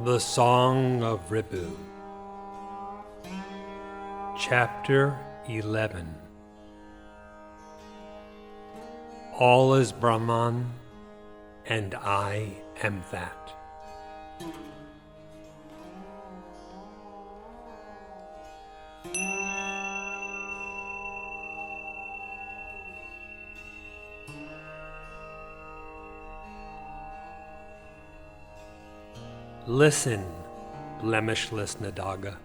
The Song of Ribhu, Chapter 11. All is Brahman, and I am that. Listen, blemishless Nadaga.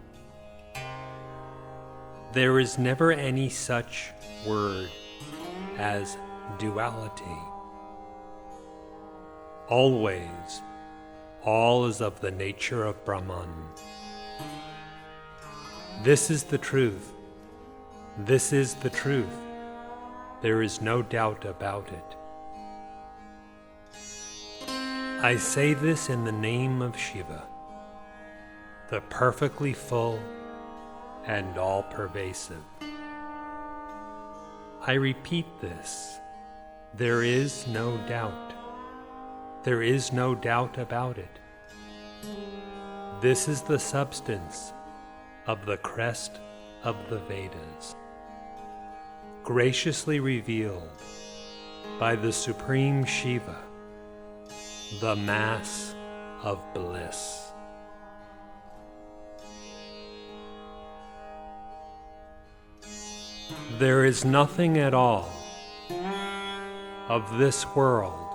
There is never any such word as duality. Always, all is of the nature of Brahman. This is the truth. This is the truth. There is no doubt about it. I say this in the name of Shiva, the perfectly full and all-pervasive. I repeat this. There is no doubt. There is no doubt about it. This is the substance of the crest of the Vedas, graciously revealed by the Supreme Shiva, the Mass of Bliss. There is nothing at all of this world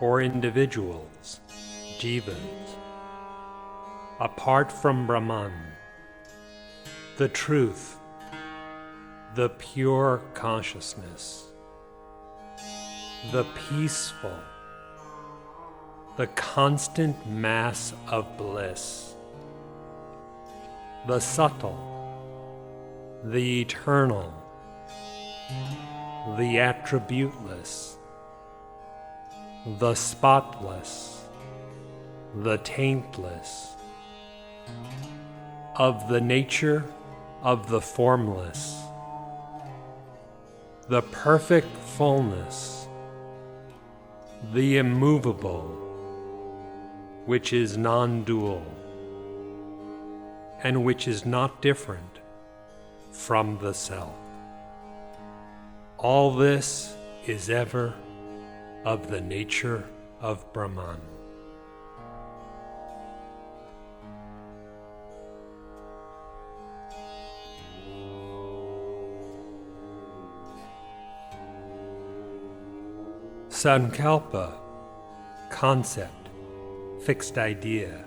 or individuals, jivas, apart from Brahman, the truth, the pure consciousness, the peaceful, the constant mass of bliss, the subtle, the eternal, the attributeless, the spotless, the taintless, of the nature of the formless, the perfect fullness, the immovable, which is non-dual, and which is not different from the self. All this is ever of the nature of Brahman. Sankalpa, concept, fixed idea,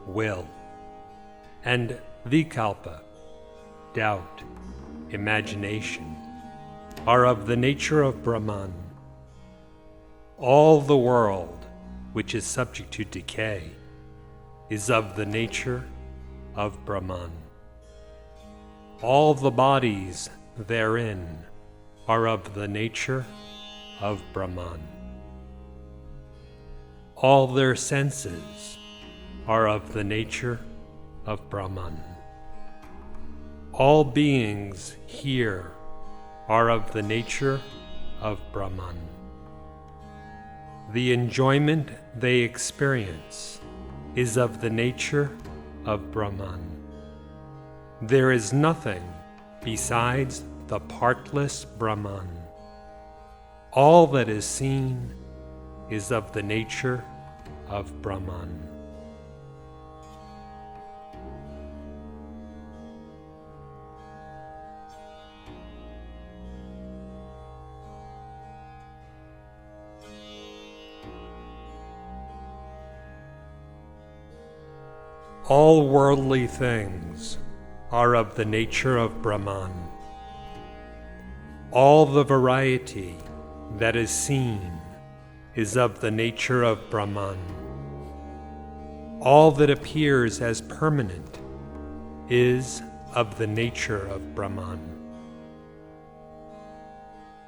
will, and vikalpa, doubt, imagination, are of the nature of Brahman. All the world, which is subject to decay, is of the nature of Brahman. All the bodies therein are of the nature of Brahman. All their senses are of the nature of Brahman. All beings here are of the nature of Brahman. The enjoyment they experience is of the nature of Brahman. There is nothing besides the partless Brahman. All that is seen is of the nature of Brahman. All worldly things are of the nature of Brahman. All the variety that is seen is of the nature of Brahman. All that appears as permanent is of the nature of Brahman.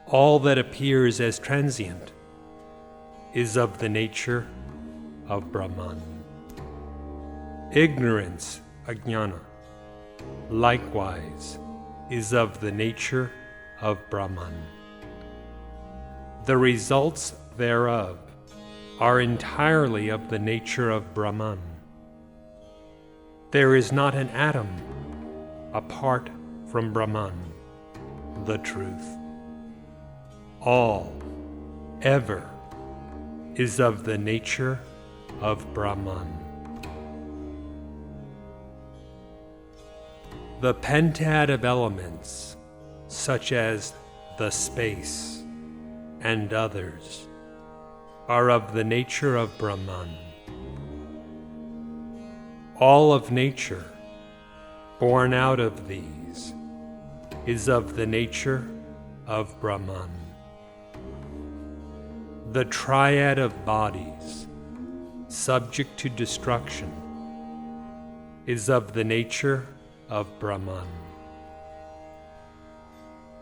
All that appears as transient is of the nature of Brahman. Ignorance, ajnana, likewise, is of the nature of Brahman. The results thereof are entirely of the nature of Brahman. There is not an atom apart from Brahman, the truth. All, ever, is of the nature of Brahman. The pentad of elements, such as the space and others, are of the nature of Brahman. All of nature, born out of these, is of the nature of Brahman. The triad of bodies, subject to destruction, is of the nature of Brahman.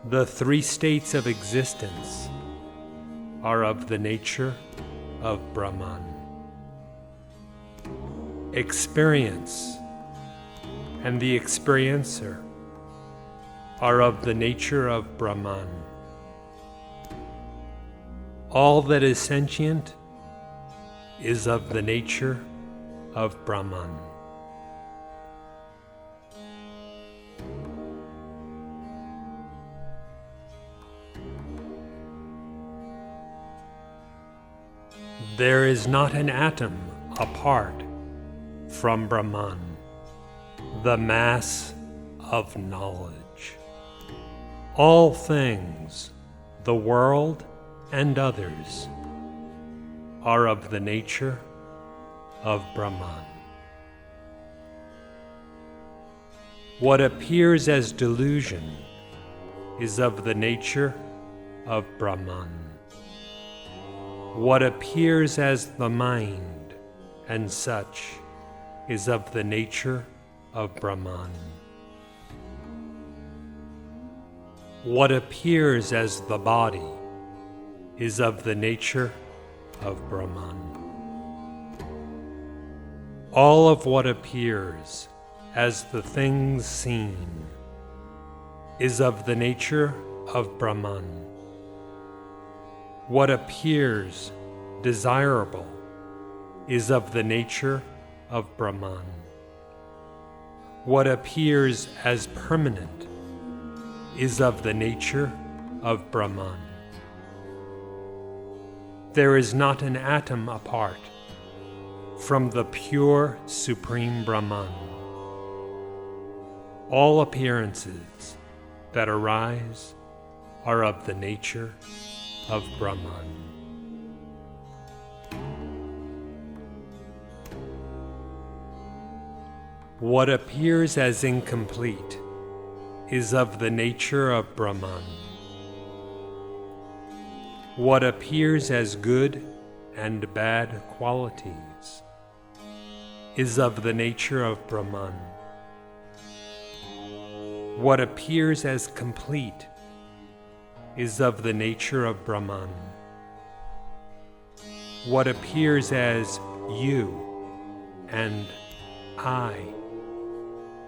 The three states of existence are of the nature of Brahman. Experience and the experiencer are of the nature of Brahman. All that is sentient is of the nature of Brahman. There is not an atom apart from Brahman, the mass of knowledge. All things, the world and others, are of the nature of Brahman. What appears as delusion is of the nature of Brahman. What appears as the mind and such is of the nature of Brahman. What appears as the body is of the nature of Brahman. All of what appears as the things seen is of the nature of Brahman. What appears desirable is of the nature of Brahman. What appears as permanent is of the nature of Brahman. There is not an atom apart from the pure Supreme Brahman. All appearances that arise are of the nature of Brahman. What appears as incomplete is of the nature of Brahman. What appears as good and bad qualities is of the nature of Brahman. What appears as complete is of the nature of Brahman. What appears as you and I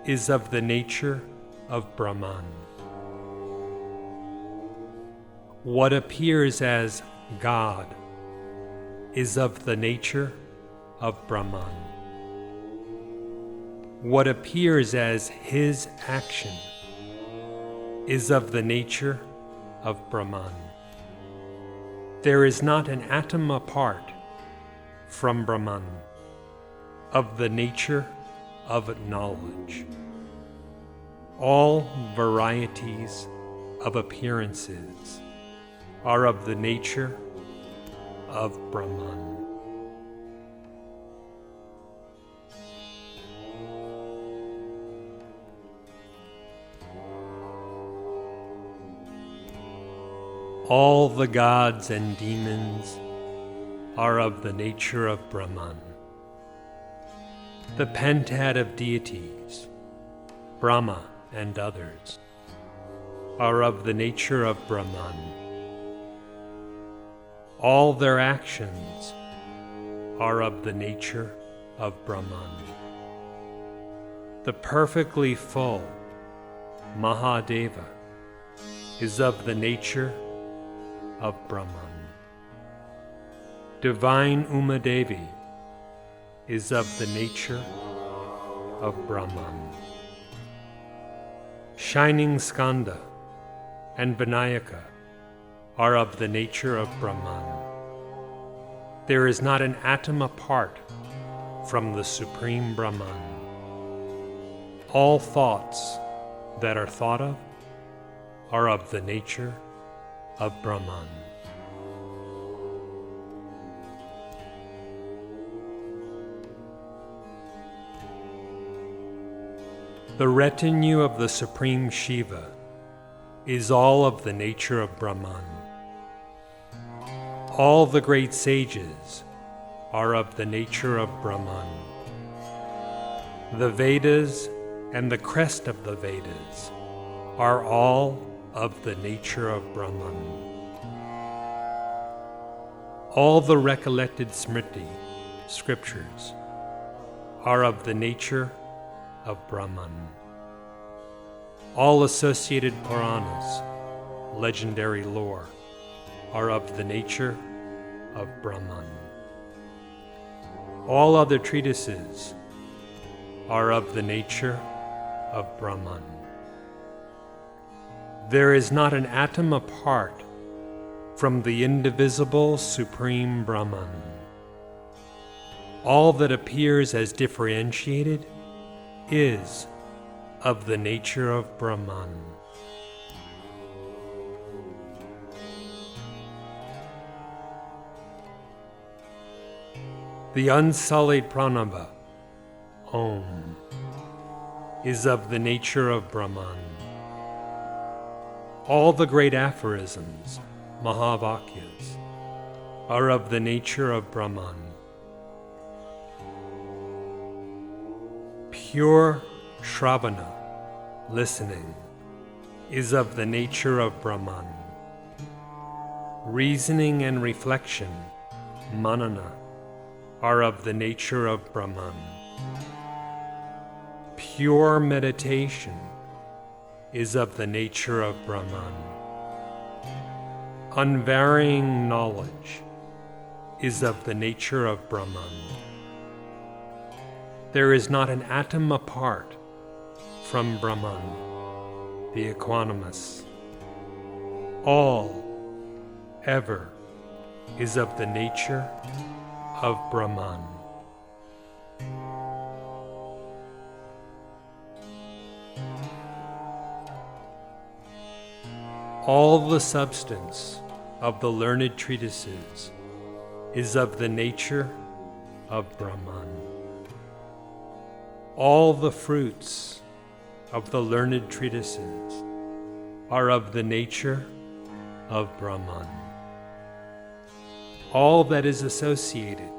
is of the nature of Brahman. What appears as God is of the nature of Brahman. What appears as His action is of the nature of Brahman. There is not an atom apart from Brahman, of the nature of knowledge. All varieties of appearances are of the nature of Brahman. All the gods and demons are of the nature of Brahman. The pentad of deities, Brahma and others, are of the nature of Brahman. All their actions are of the nature of Brahman. The perfectly full Mahadeva is of the nature of Brahman. Divine Uma Devi is of the nature of Brahman. Shining Skanda and Vinayaka are of the nature of Brahman. There is not an atom apart from the Supreme Brahman. All thoughts that are thought of are of the nature of Brahman. The retinue of the Supreme Shiva is all of the nature of Brahman. All the great sages are of the nature of Brahman. The Vedas and the crest of the Vedas are all of the nature of Brahman. All the recollected Smriti scriptures are of the nature of Brahman. All associated Puranas, legendary lore, are of the nature of Brahman. All other treatises are of the nature of Brahman. There is not an atom apart from the indivisible Supreme Brahman. All that appears as differentiated is of the nature of Brahman. The unsullied Pranava, Om, is of the nature of Brahman. All the great aphorisms, Mahavakyas, are of the nature of Brahman. Pure Shravana, listening, is of the nature of Brahman. Reasoning and reflection, Manana, are of the nature of Brahman. Pure meditation is of the nature of Brahman. Unvarying knowledge is of the nature of Brahman. There is not an atom apart from Brahman, the equanimous. All, ever, is of the nature of Brahman. All the substance of the learned treatises is of the nature of Brahman. All the fruits of the learned treatises are of the nature of Brahman. All that is associated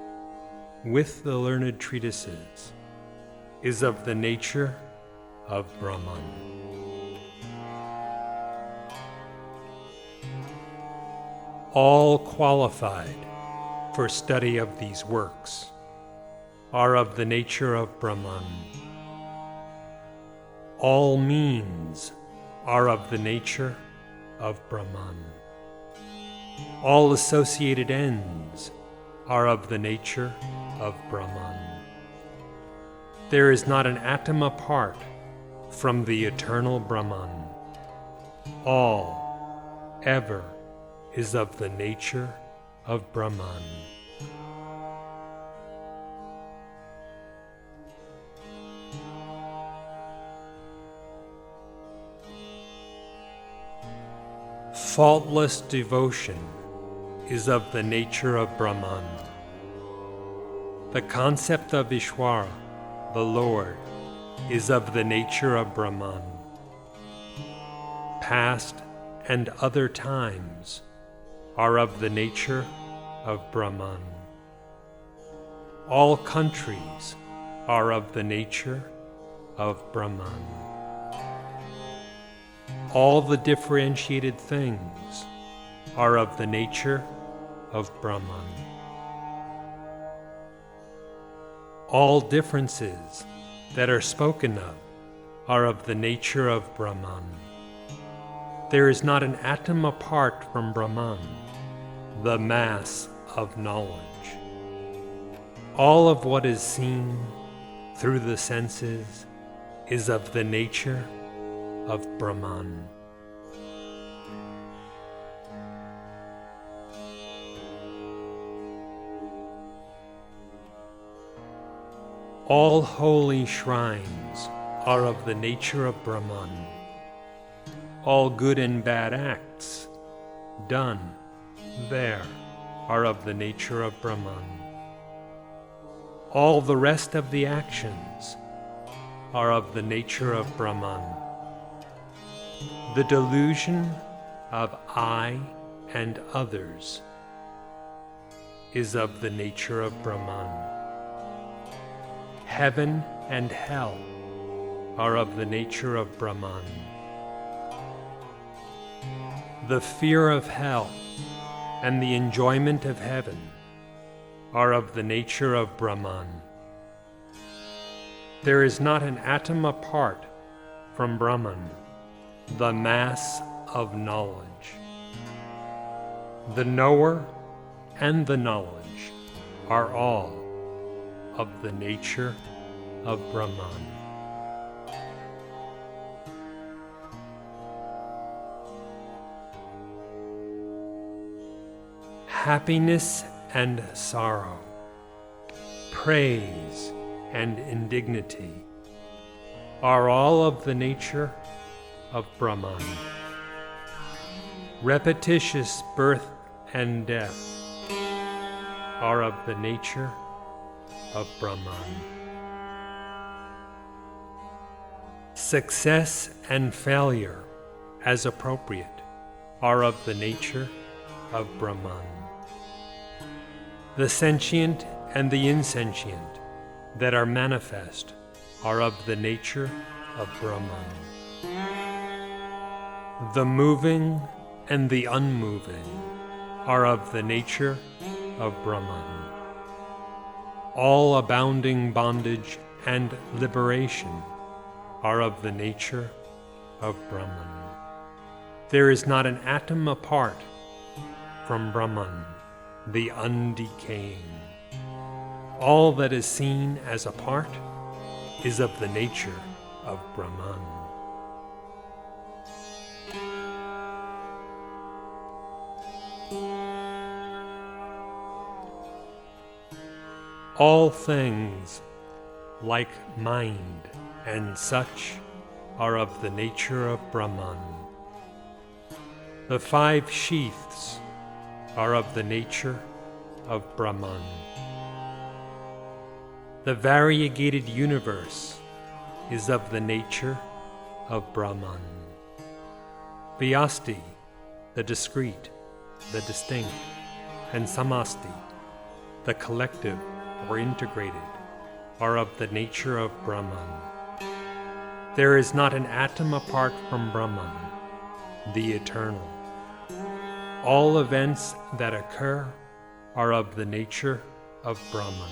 with the learned treatises is of the nature of Brahman. All qualified for study of these works are of the nature of Brahman. All means are of the nature of Brahman. All associated ends are of the nature of Brahman. There is not an atom apart from the eternal Brahman. All, ever, is of the nature of Brahman. Faultless devotion is of the nature of Brahman. The concept of Ishwara, the Lord, is of the nature of Brahman. Past and other times are of the nature of Brahman. All countries are of the nature of Brahman. All the differentiated things are of the nature of Brahman. All differences that are spoken of the nature of Brahman. There is not an atom apart from Brahman, the mass of knowledge. All of what is seen through the senses is of the nature of Brahman. All holy shrines are of the nature of Brahman. All good and bad acts done there are of the nature of Brahman. All the rest of the actions are of the nature of Brahman. The delusion of I and others is of the nature of Brahman. Heaven and hell are of the nature of Brahman. The fear of hell and the enjoyment of heaven are of the nature of Brahman. There is not an atom apart from Brahman, the mass of knowledge. The knower and the knowledge are all of the nature of Brahman. Happiness and sorrow, praise and indignity are all of the nature of Brahman. Repetitious birth and death are of the nature of Brahman. Success and failure, as appropriate, are of the nature of Brahman. The sentient and the insentient that are manifest are of the nature of Brahman. The moving and the unmoving are of the nature of Brahman. All abounding bondage and liberation are of the nature of Brahman. There is not an atom apart from Brahman, the undecaying. All that is seen as a part is of the nature of Brahman. All things, like mind and such, are of the nature of Brahman. The 5 sheaths are of the nature of Brahman. The variegated universe is of the nature of Brahman. Vyasti, the discrete, the distinct, and samasti, the collective or integrated, are of the nature of Brahman. There is not an atom apart from Brahman, the eternal. All events that occur are of the nature of Brahman.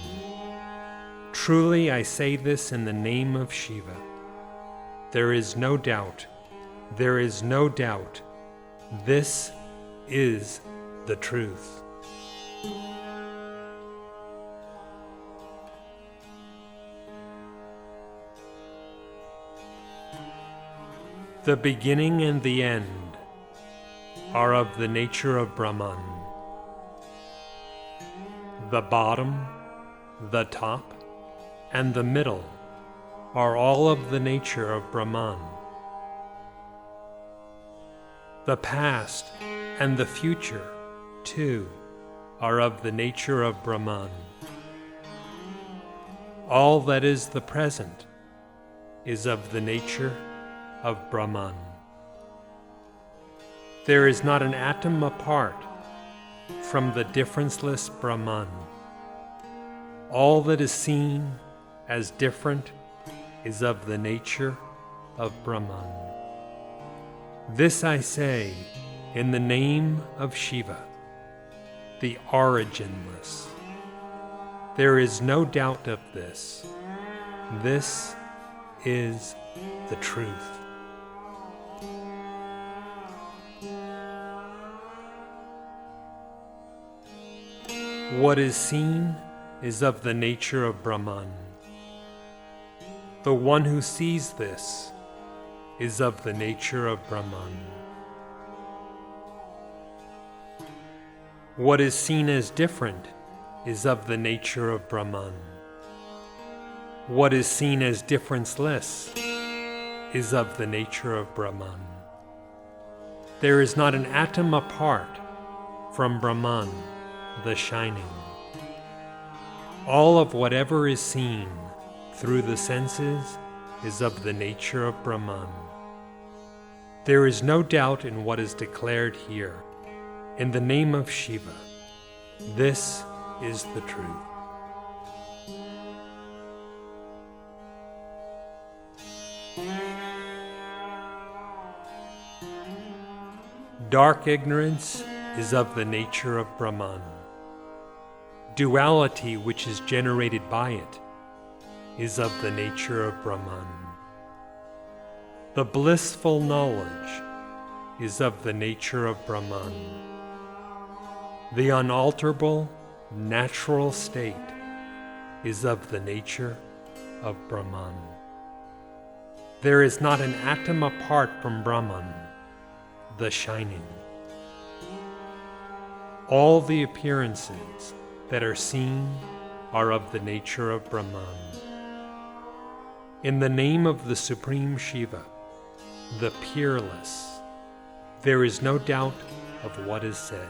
Truly I say this in the name of Shiva. There is no doubt, there is no doubt, this is the truth. The beginning and the end are of the nature of Brahman. The bottom, the top, and the middle are all of the nature of Brahman. The past and the future, too, are of the nature of Brahman. All that is the present is of the nature of Brahman. There is not an atom apart from the differenceless Brahman. All that is seen as different is of the nature of Brahman. This I say in the name of Shiva, the originless. There is no doubt of this. This is the truth. What is seen is of the nature of Brahman. The one who sees this is of the nature of Brahman. What is seen as different is of the nature of Brahman. What is seen as differenceless is of the nature of Brahman. There is not an atom apart from Brahman, the shining. All of whatever is seen through the senses is of the nature of Brahman. There is no doubt in what is declared here. In the name of Shiva, this is the truth. Dark ignorance is of the nature of Brahman. Duality, which is generated by it, is of the nature of Brahman. The blissful knowledge is of the nature of Brahman. The unalterable, natural state is of the nature of Brahman. There is not an atom apart from Brahman, the shining. All the appearances that are seen are of the nature of Brahman. In the name of the Supreme Shiva, the Peerless, there is no doubt of what is said.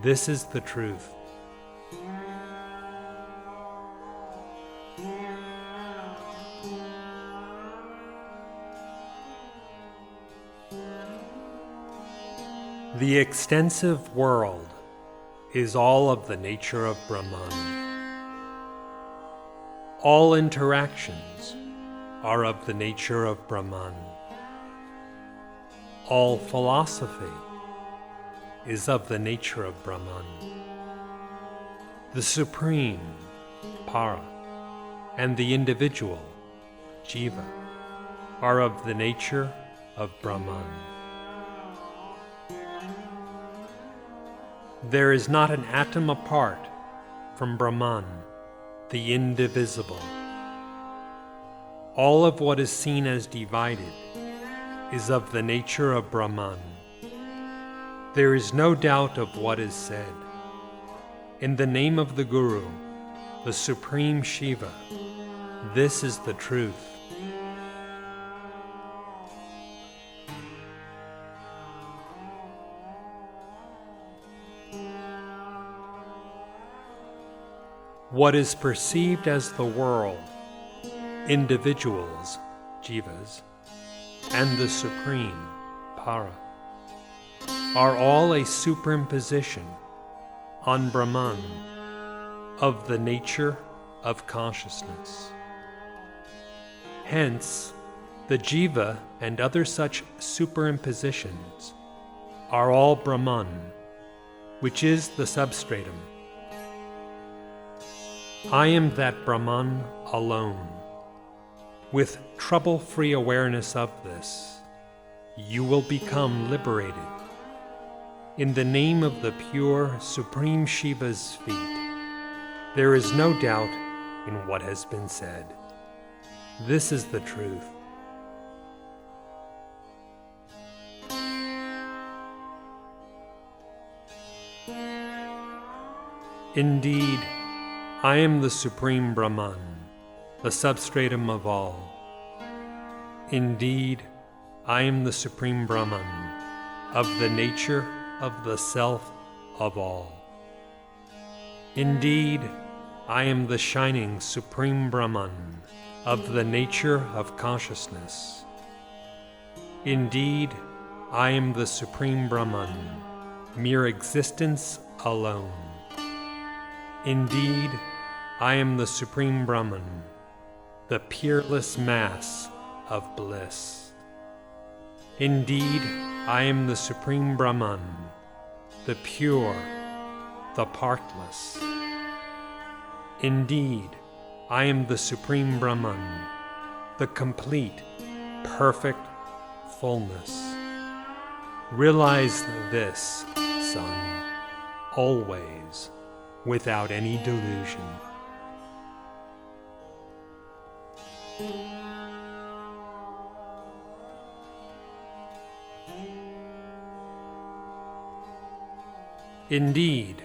This is the truth. The extensive world is all of the nature of Brahman. All interactions are of the nature of Brahman. All philosophy is of the nature of Brahman. The Supreme, Para, and the individual, Jiva, are of the nature of Brahman. There is not an atom apart from Brahman, the indivisible. All of what is seen as divided is of the nature of Brahman. There is no doubt of what is said. In the name of the Guru, the Supreme Shiva, this is the truth. What is perceived as the world, individuals, jivas, and the Supreme, Para, are all a superimposition on Brahman of the nature of consciousness. Hence, the jiva and other such superimpositions are all Brahman, which is the substratum. I am that Brahman alone. With trouble-free awareness of this, you will become liberated. In the name of the pure Supreme Shiva's feet, there is no doubt in what has been said. This is the truth. Indeed, I am the Supreme Brahman, the substratum of all. Indeed, I am the Supreme Brahman, of the nature of the self of all. Indeed, I am the shining Supreme Brahman, of the nature of consciousness. Indeed, I am the Supreme Brahman, mere existence alone. Indeed, I am the Supreme Brahman, the peerless mass of bliss. Indeed, I am the Supreme Brahman, the pure, the partless. Indeed, I am the Supreme Brahman, the complete, perfect fullness. Realize this, son, always. without any delusion. Indeed,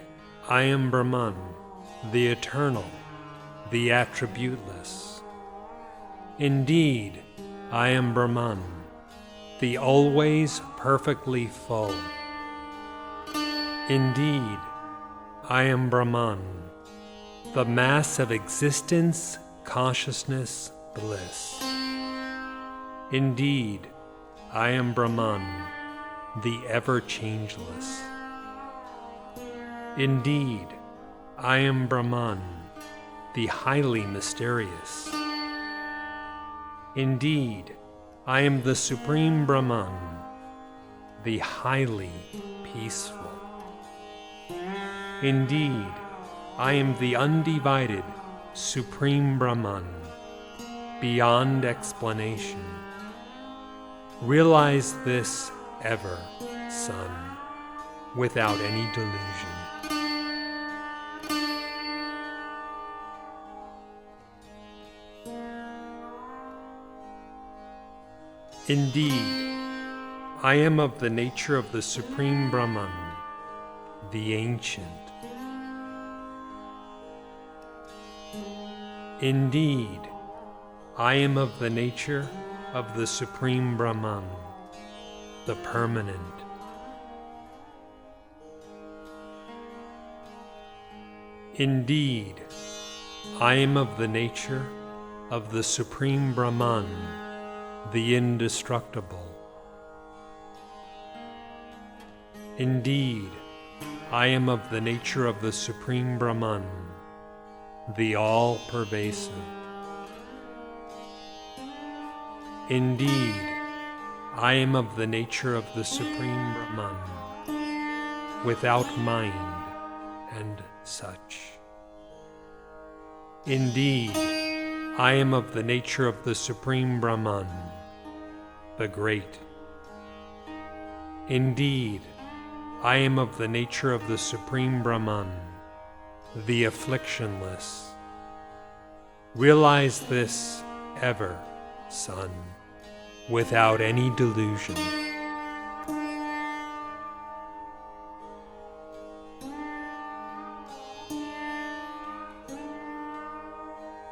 I am Brahman, the eternal, the attributeless. Indeed, I am Brahman, the always perfectly full. Indeed, I am Brahman, the mass of existence, consciousness, bliss. Indeed, I am Brahman, the ever-changeless. Indeed, I am Brahman, the highly mysterious. Indeed, I am the Supreme Brahman, the highly peaceful. Indeed, I am the undivided Supreme Brahman, beyond explanation. Realize this ever, son, without any delusion. Indeed, I am of the nature of the Supreme Brahman, the ancient. Indeed, I am of the nature of the Supreme Brahman, the permanent. Indeed, I am of the nature of the Supreme Brahman, the indestructible. Indeed, I am of the nature of the Supreme Brahman, the all-pervasive. Indeed, I am of the nature of the Supreme Brahman, without mind and such. Indeed, I am of the nature of the Supreme Brahman, the great. Indeed, I am of the nature of the Supreme Brahman, the afflictionless. Realize this ever, son, without any delusion.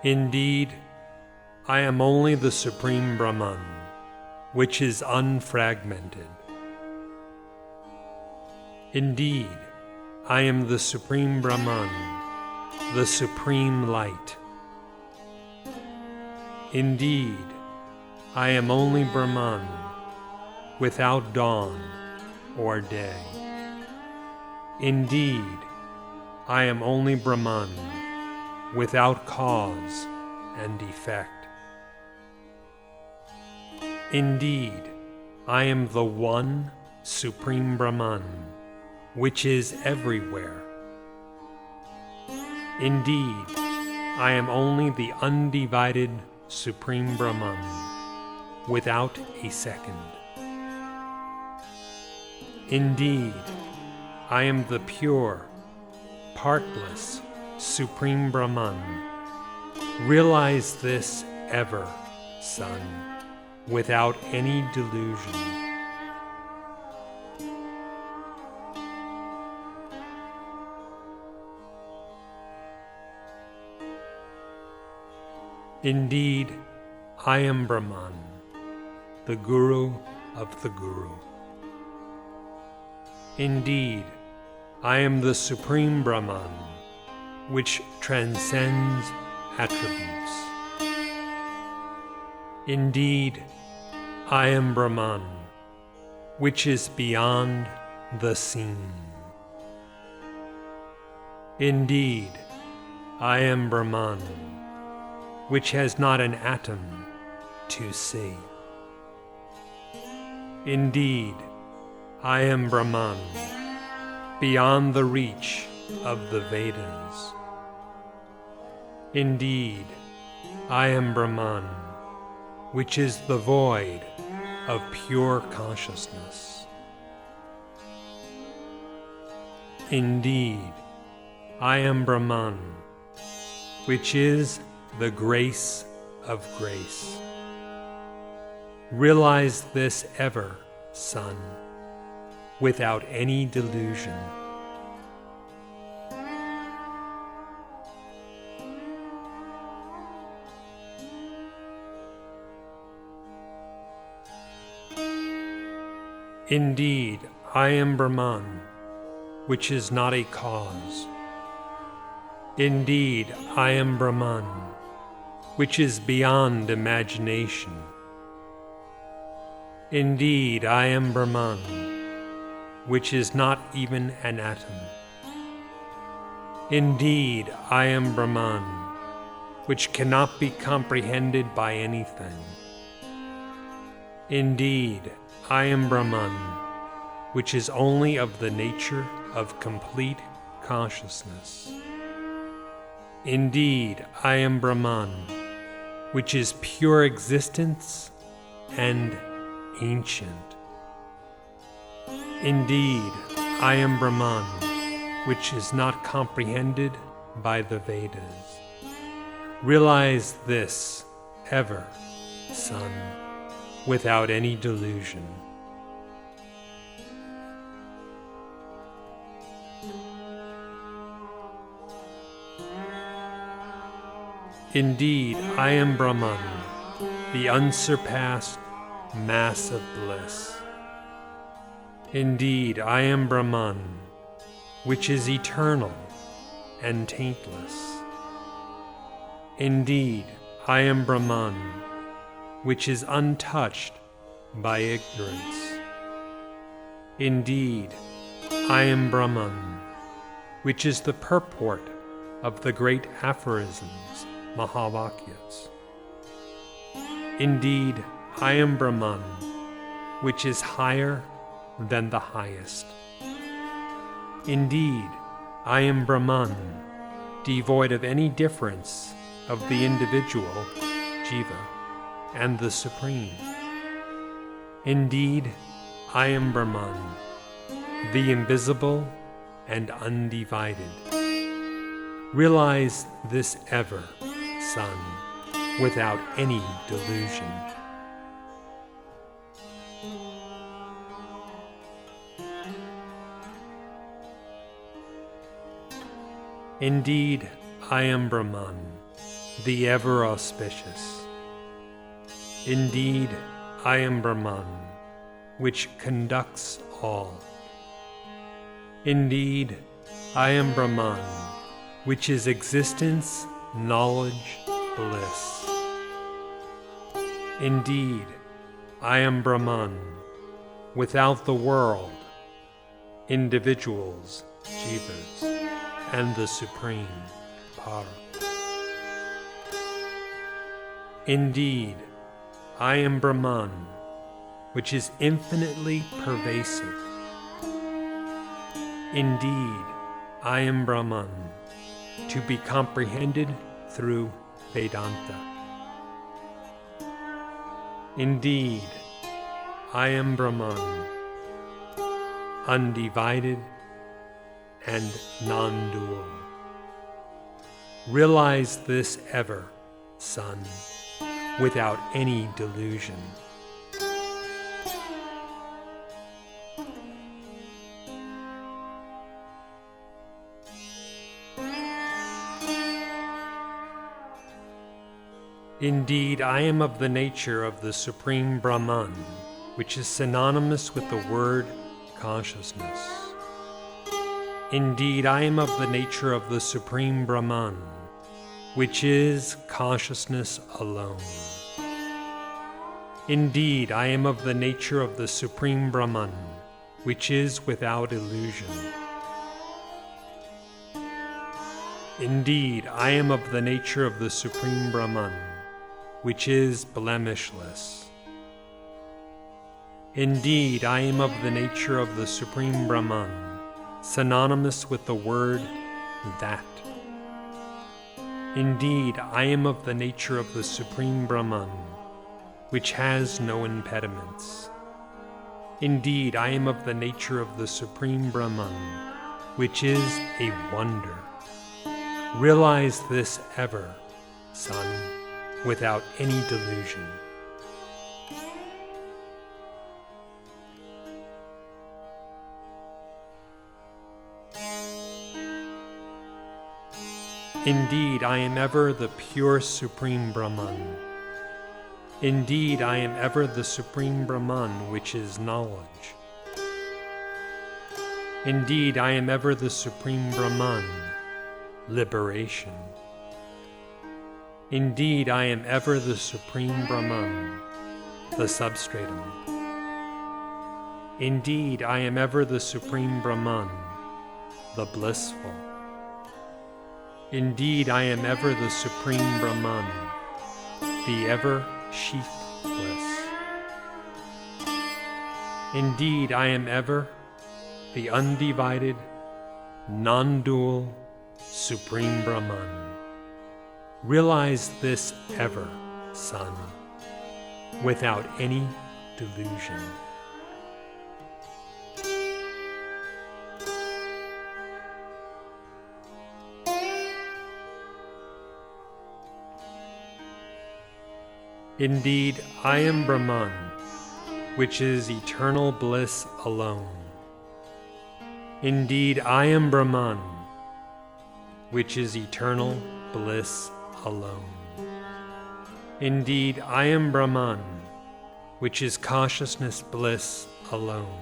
Indeed, I am only the Supreme Brahman, which is unfragmented. Indeed, I am the Supreme Brahman, the Supreme Light. Indeed, I am only Brahman, without dawn or day. Indeed, I am only Brahman, without cause and effect. Indeed, I am the one Supreme Brahman, which is everywhere. Indeed, I am only the undivided Supreme Brahman, without a second. Indeed, I am the pure, partless Supreme Brahman. Realize this ever, son, without any delusion. Indeed, I am Brahman, the Guru of the Guru. Indeed, I am the Supreme Brahman, which transcends attributes. Indeed, I am Brahman, which is beyond the seen. Indeed, I am Brahman, which has not an atom to see. Indeed, I am Brahman, beyond the reach of the Vedas. Indeed, I am Brahman, which is the void of pure consciousness. Indeed, I am Brahman, which is the grace of grace. Realize this ever, son, without any delusion. Indeed, I am Brahman, which is not a cause. Indeed, I am Brahman, which is beyond imagination. Indeed, I am Brahman, which is not even an atom. Indeed, I am Brahman, which cannot be comprehended by anything. Indeed, I am Brahman, which is only of the nature of complete consciousness. Indeed, I am Brahman, which is pure existence and ancient. Indeed, I am Brahman, which is not comprehended by the Vedas. Realize this ever, son, without any delusion. Indeed, I am Brahman, the unsurpassed mass of bliss. Indeed, I am Brahman, which is eternal and taintless. Indeed, I am Brahman, which is untouched by ignorance. Indeed, I am Brahman, which is the purport of the great aphorisms, Mahavakyas. Indeed, I am Brahman, which is higher than the highest. Indeed, I am Brahman, devoid of any difference of the individual, Jiva, and the Supreme. Indeed, I am Brahman, the invisible and undivided. Realize this ever, son, without any delusion. Indeed, I am Brahman, the ever auspicious. Indeed, I am Brahman, which conducts all. Indeed, I am Brahman, which is existence, knowledge, bliss. Indeed, I am Brahman, without the world, individuals, jivas, and the Supreme, Para. Indeed, I am Brahman, which is infinitely pervasive. Indeed, I am Brahman, to be comprehended through Vedanta. Indeed, I am Brahman, undivided and non-dual. Realize this ever, son, without any delusion. Indeed, I am of the nature of the Supreme Brahman, which is synonymous with the word consciousness. Indeed, I am of the nature of the Supreme Brahman, which is consciousness alone. Indeed, I am of the nature of the Supreme Brahman, which is without illusion. Indeed, I am of the nature of the Supreme Brahman, which is blemishless. Indeed, I am of the nature of the Supreme Brahman, synonymous with the word that. Indeed, I am of the nature of the Supreme Brahman, which has no impediments. Indeed, I am of the nature of the Supreme Brahman, which is a wonder. Realize this ever, son, without any delusion. Indeed, I am ever the pure Supreme Brahman. Indeed, I am ever the Supreme Brahman, which is knowledge. Indeed, I am ever the Supreme Brahman, liberation. Indeed, I am ever the Supreme Brahman, the substratum. Indeed, I am ever the Supreme Brahman, the blissful. Indeed, I am ever the Supreme Brahman, the ever-sheathless. Indeed, I am ever the undivided, non-dual, Supreme Brahman. Realize this ever, son, without any delusion. Indeed, I am Brahman, which is eternal bliss alone. Indeed, I am Brahman, which is eternal bliss alone. Indeed, I am Brahman, which is consciousness bliss alone.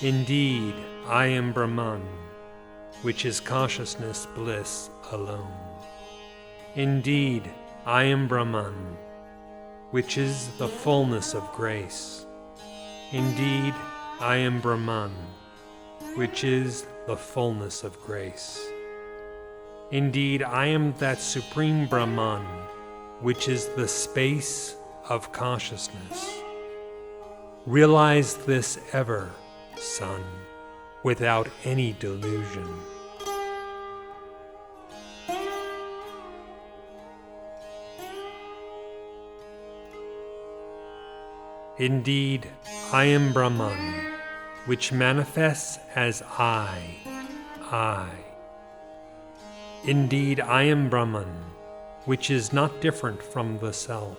Indeed, I am Brahman, which is consciousness bliss alone. Indeed, I am Brahman, which is the fullness of grace. Indeed, I am Brahman, which is the fullness of grace. Indeed, I am that Supreme Brahman, which is the space of consciousness. Realize this ever, son, without any delusion. Indeed, I am Brahman, which manifests as I. Indeed, I am Brahman, which is not different from the self.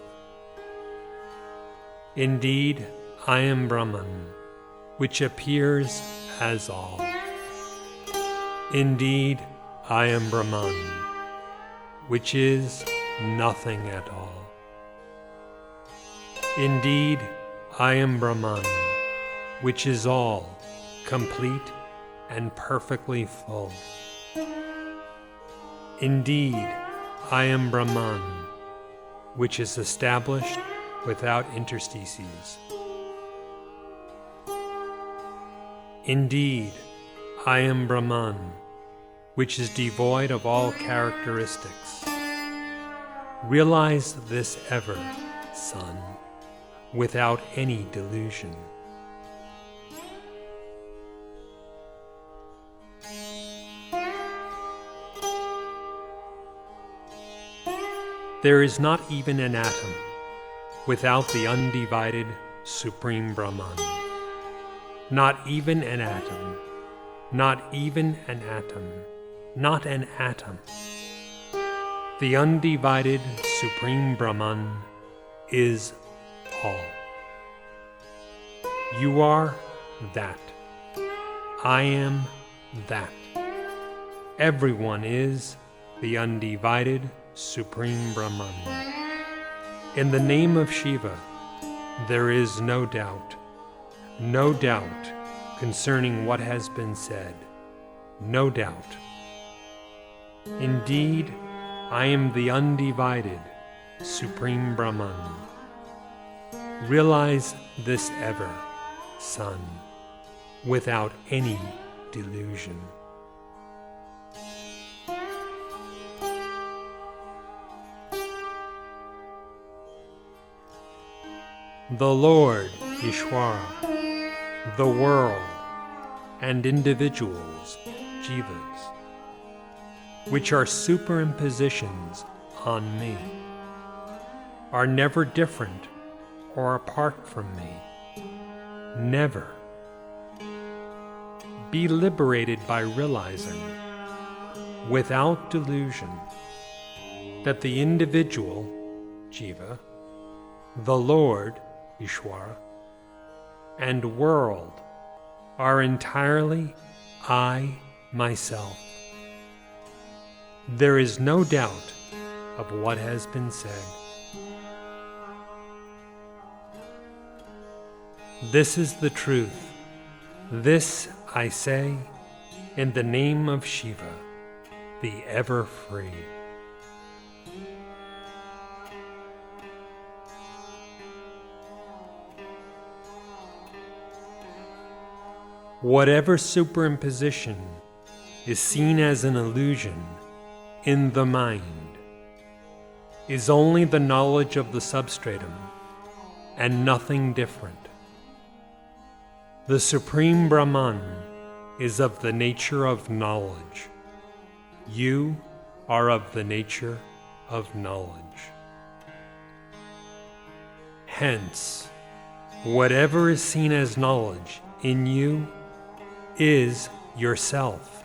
Indeed, I am Brahman, which appears as all. Indeed, I am Brahman, which is nothing at all. Indeed, I am Brahman, which is all, complete and perfectly full. Indeed, I am Brahman, which is established without interstices. Indeed, I am Brahman, which is devoid of all characteristics. Realize this ever, son, without any delusion. There is not even an atom without the undivided Supreme Brahman. Not even an atom, not even an atom, not an atom. The undivided Supreme Brahman is all. You are that. I am that. Everyone is the undivided Supreme Brahman. In the name of Shiva, there is no doubt concerning what has been said, no doubt. Indeed, I am the undivided Supreme Brahman. Realize this ever, son, without any delusion. The Lord, Ishwara, the world, and individuals, jivas, which are superimpositions on me, are never different or apart from me. Never. Be liberated by realizing. without delusion, that the individual, Jiva, the Lord, Ishvara, and world are entirely I, myself. There is no doubt of what has been said. This is the truth. This I say in the name of Shiva, the ever-free. Whatever superimposition is seen as an illusion in the mind is only the knowledge of the substratum and nothing different. The Supreme Brahman is of the nature of knowledge. You are of the nature of knowledge. Hence, whatever is seen as knowledge in you is yourself,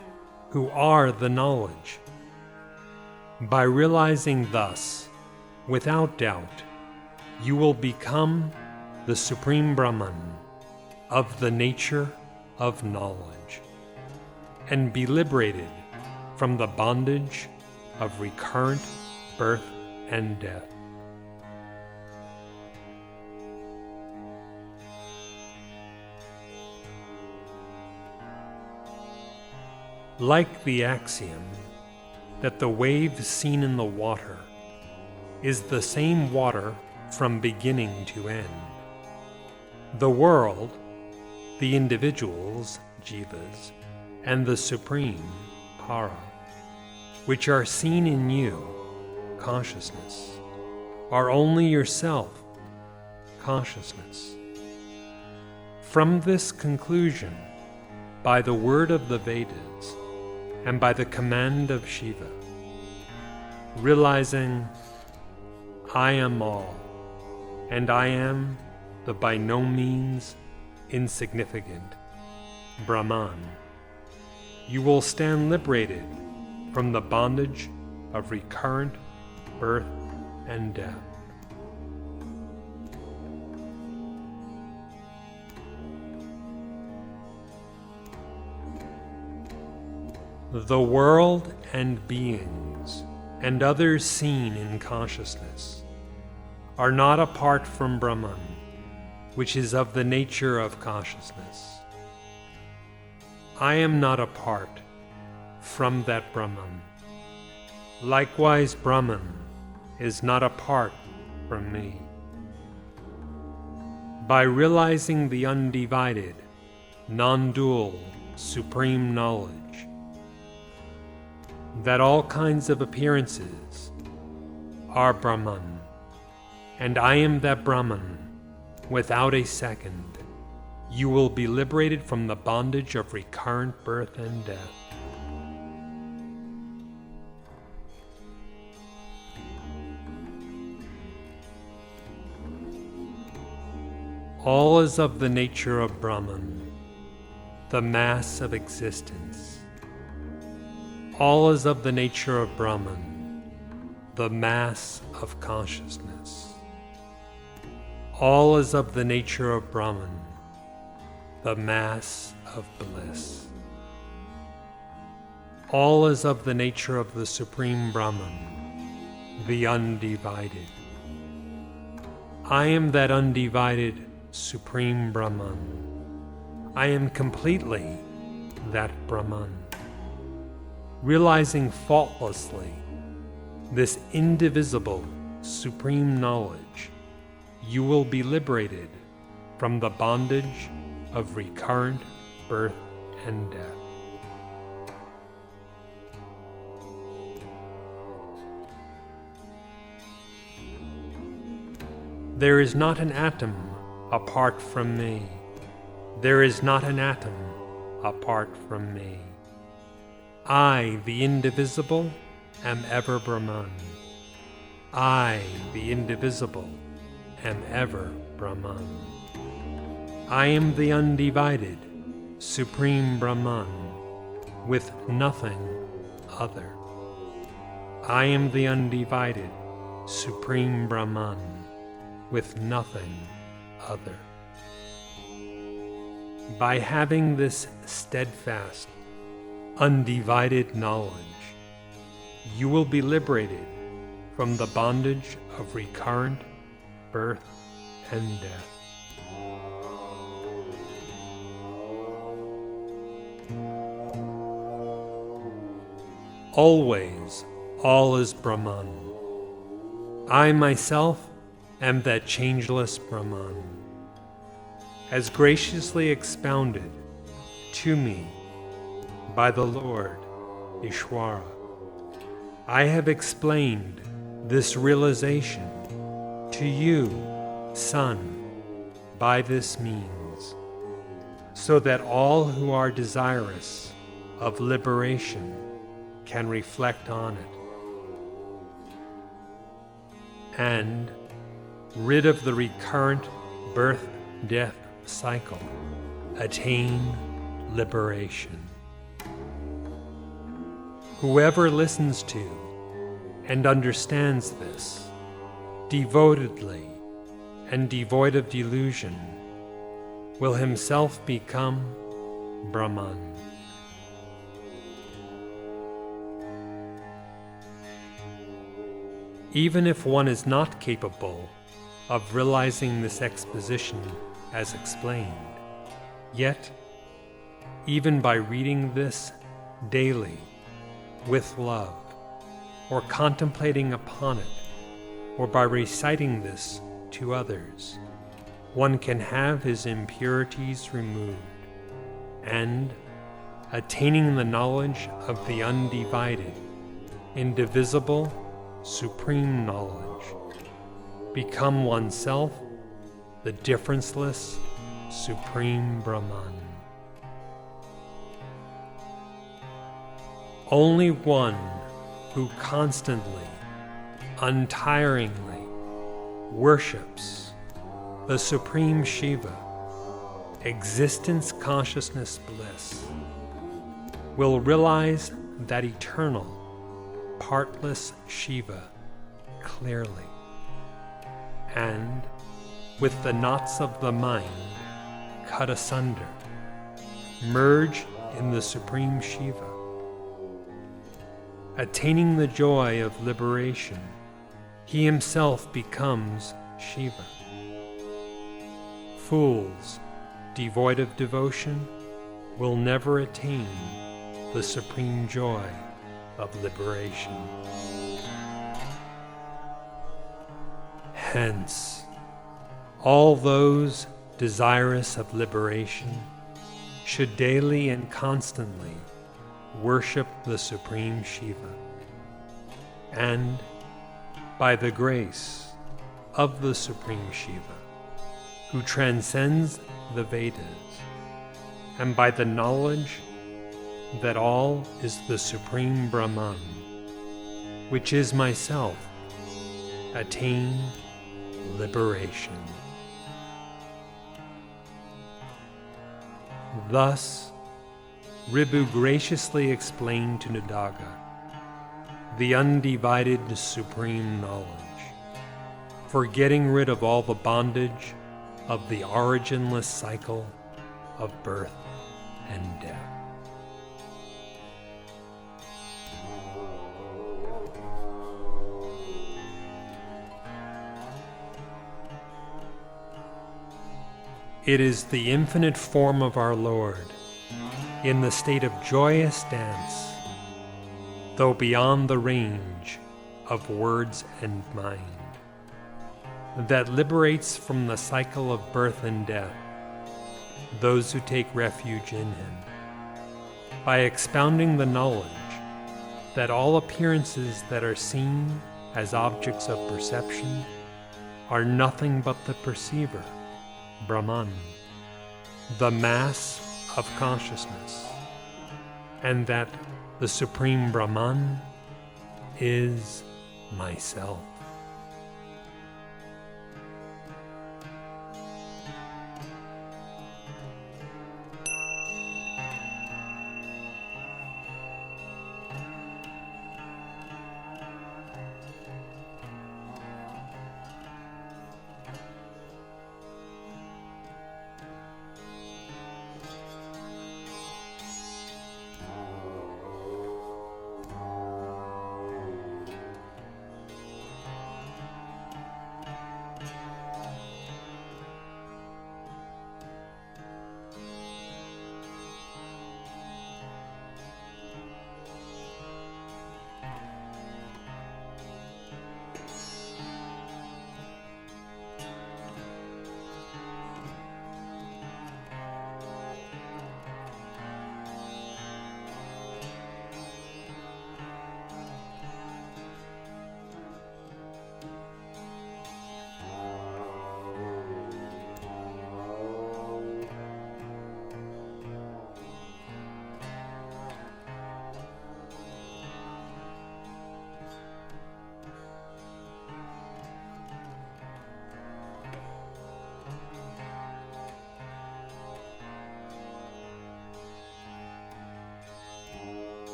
who are the knowledge. By realizing thus, without doubt, you will become the Supreme Brahman of the nature of knowledge, and be liberated from the bondage of recurrent birth and death. Like the axiom that the wave seen in the water is the same water from beginning to end, the world, the individuals, jivas, and the Supreme, para, which are seen in you, consciousness, are only yourself, consciousness. From this conclusion, by the word of the Vedas, and by the command of Shiva, realizing I am all, and I am the by no means insignificant Brahman, you will stand liberated from the bondage of recurrent birth and death. The world and beings and others seen in consciousness are not apart from Brahman, which is of the nature of consciousness. I am not apart from that Brahman. Likewise, Brahman is not apart from me. By realizing the undivided, non-dual, supreme knowledge, that all kinds of appearances are Brahman, and I am that Brahman without a second, you will be liberated from the bondage of recurrent birth and death. All is of the nature of Brahman, the mass of existence. All is of the nature of Brahman, the mass of consciousness. All is of the nature of Brahman, the mass of bliss. All is of the nature of the Supreme Brahman, the undivided. I am that undivided Supreme Brahman. I am completely that Brahman. Realizing faultlessly this indivisible supreme knowledge, you will be liberated from the bondage of recurrent birth and death. There is not an atom apart from me. There is not an atom apart from me. I, the indivisible, am ever Brahman. I, the indivisible, am ever Brahman. I am the undivided, Supreme Brahman, with nothing other. I am the undivided, Supreme Brahman, with nothing other. By having this steadfast, undivided knowledge, you will be liberated from the bondage of recurrent birth and death. Always, all is Brahman. I myself am that changeless Brahman, as graciously expounded to me by the Lord Ishwara. I have explained this realization to you, Son, by this means, so that all who are desirous of liberation can reflect on it, and, rid of the recurrent birth-death cycle, attain liberation. Whoever listens to and understands this devotedly and devoid of delusion will himself become Brahman. Even if one is not capable of realizing this exposition as explained, yet, even by reading this daily with love, or contemplating upon it, or by reciting this to others, one can have his impurities removed, and, attaining the knowledge of the undivided, indivisible, supreme knowledge, become oneself the differenceless Supreme Brahman. Only one who constantly, untiringly worships the Supreme Shiva, existence consciousness bliss, will realize that eternal, partless Shiva clearly, and, with the knots of the mind cut asunder, merge in the Supreme Shiva. Attaining the joy of liberation, he himself becomes Shiva. Fools, devoid of devotion, will never attain the supreme joy of liberation. Hence, all those desirous of liberation should daily and constantly worship the Supreme Shiva, and by the grace of the Supreme Shiva, who transcends the Vedas, and by the knowledge that all is the Supreme Brahman, which is myself, attain liberation. Thus, Ribhu graciously explained to Dagar the undivided supreme knowledge, for getting rid of all the bondage of the originless cycle of birth and death. It is the infinite form of our Lord, in the state of joyous dance, though beyond the range of words and mind, that liberates from the cycle of birth and death those who take refuge in him, by expounding the knowledge that all appearances that are seen as objects of perception are nothing but the perceiver, Brahman, the mass of consciousness, and that the Supreme Brahman is myself.